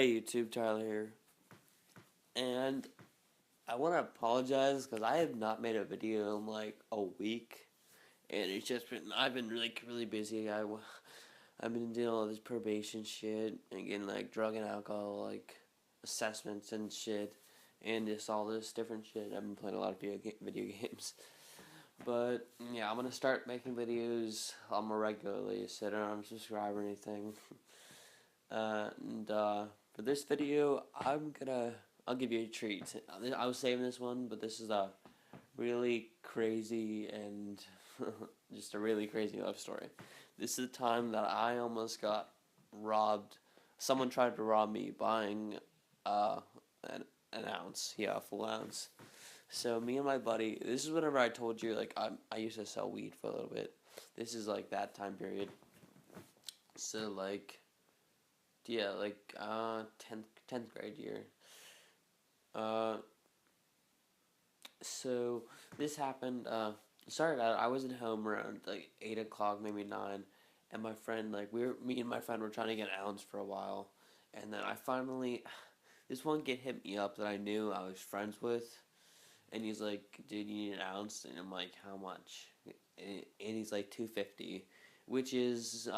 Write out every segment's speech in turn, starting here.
Hey YouTube, Tyler here, and I want to apologize because I have not made a video in like a week, and it's just been I've been really busy. I've been dealing with this probation shit and getting like drug and alcohol like assessments and shit, and just all this different shit. I've been playing a lot of video games, but yeah, I'm gonna start making videos more regularly, so don't unsubscribe or anything. And for this video, I'll give you a treat. I was saving this one, but this is a really crazy and just a really crazy love story. This is the time that I almost got robbed. Someone tried to rob me buying uh, an ounce, yeah, a full ounce. So me and my buddy, this is whenever I told you like I used to sell weed for a little bit. This is like that time period. So like. Yeah, like 10th grade year. Uh, so this happened. Started out. I was at home around like 8 o'clock, maybe 9, and my friend me and my friend were trying to get an ounce for a while, and then I finally, this one kid hit me up that I knew I was friends with, and he's like, "Dude, you need an ounce?" And I'm like, "How much?" And he's like 250, which is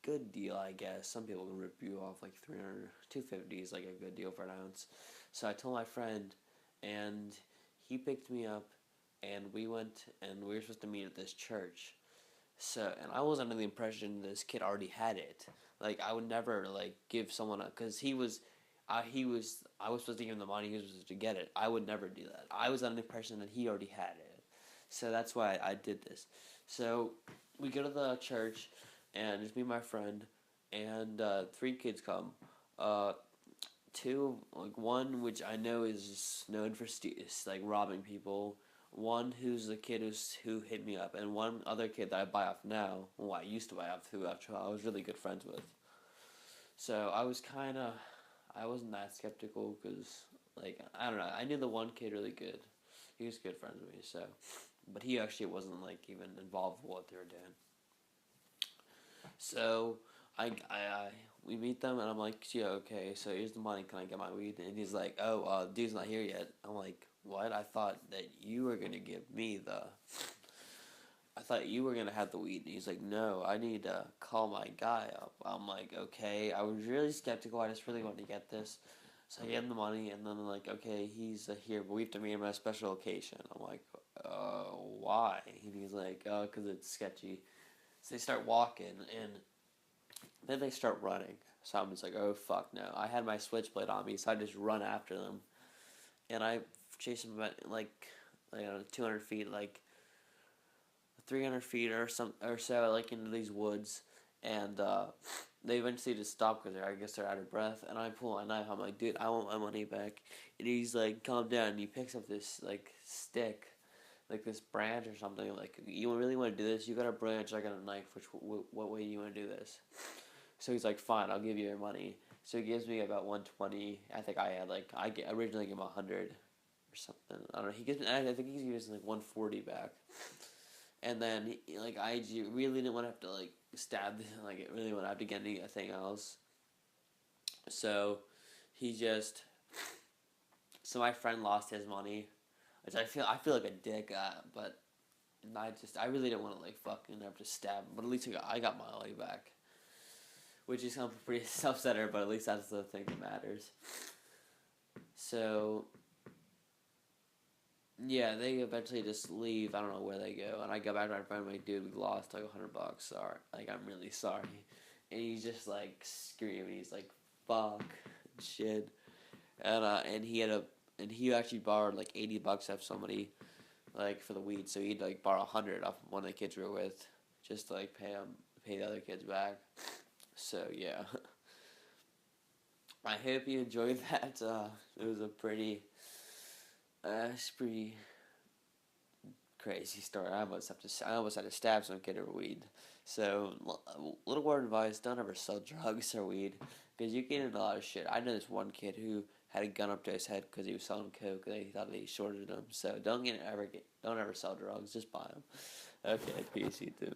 good deal, I guess. Some people can rip you off like 300, 250 is like a good deal for an ounce. So I told my friend, and he picked me up, and we went, and we were supposed to meet at this church. So, and I was under the impression this kid already had it. Like, I would never, like, give someone because I was supposed to give him the money, he was supposed to get it. I would never do that. I was under the impression that he already had it. So that's why I did this. So, we go to the church, and just me and my friend, and three kids come. Uh, two, like one which I know is known for like robbing people. One who's the kid who hit me up, and one other kid that I buy off now. Well, I used to buy off who actually I was really good friends with. So I wasn't that skeptical because like I don't know. I knew the one kid really good. He was good friends with me. So, but he actually wasn't like even involved with what they were doing. So we meet them, and I'm like, yeah, okay, so here's the money, can I get my weed? And he's like, oh, dude's not here yet. I'm like, what? I thought you were going to give me I thought you were going to have the weed. And he's like, no, I need to call my guy up. I'm like, okay, I was really skeptical, I just really wanted to get this. So I gave him the money, and then I'm like, okay, he's here, but we have to meet him at a special location. I'm like, why? And he's like, oh, because it's sketchy. So they start walking, and then they start running. So I'm just like, oh fuck no. I had my switchblade on me, so I just run after them, and I chase them about like 200 feet, like 300 feet or so, like into these woods, and they eventually just stop because I guess they're out of breath. And I pull my knife. I'm like, dude, I want my money back. And he's like, calm down. And he picks up this like stick, like this branch or something. Like, you really want to do this? You got a branch, I got a knife. What way do you want to do this? So he's like, fine, I'll give you your money. So he gives me about 120. I think I had originally gave him 100 or something. I don't know. He gives me, I think he gives me like 140 back. And then I really didn't want to have to like stab, like it really want to have to get anything else. So he just, so my friend lost his money, which I feel like a dick at, but I really didn't want to like fucking have to stab him. But at least I got my money back. Which is kind of pretty self-centered, but at least that's the thing that matters. So, yeah, they eventually just leave. I don't know where they go, and I go back to my friend. I'm like, dude, we lost like $100. Sorry, like I'm really sorry. And he's just like screaming. He's like, fuck, shit. And he actually borrowed like $80 off somebody, like for the weed. So he'd like borrow 100 off one of the kids we were with, just to like pay the other kids back. So yeah. I hope you enjoyed that. It was a pretty crazy story. I almost had to stab some kid over weed. So, little word of advice: don't ever sell drugs or weed because you get into a lot of shit. I know this one kid who had a gun up to his head because he was selling coke and they thought they shorted him. So don't ever sell drugs. Just buy them. Okay, peace, you too.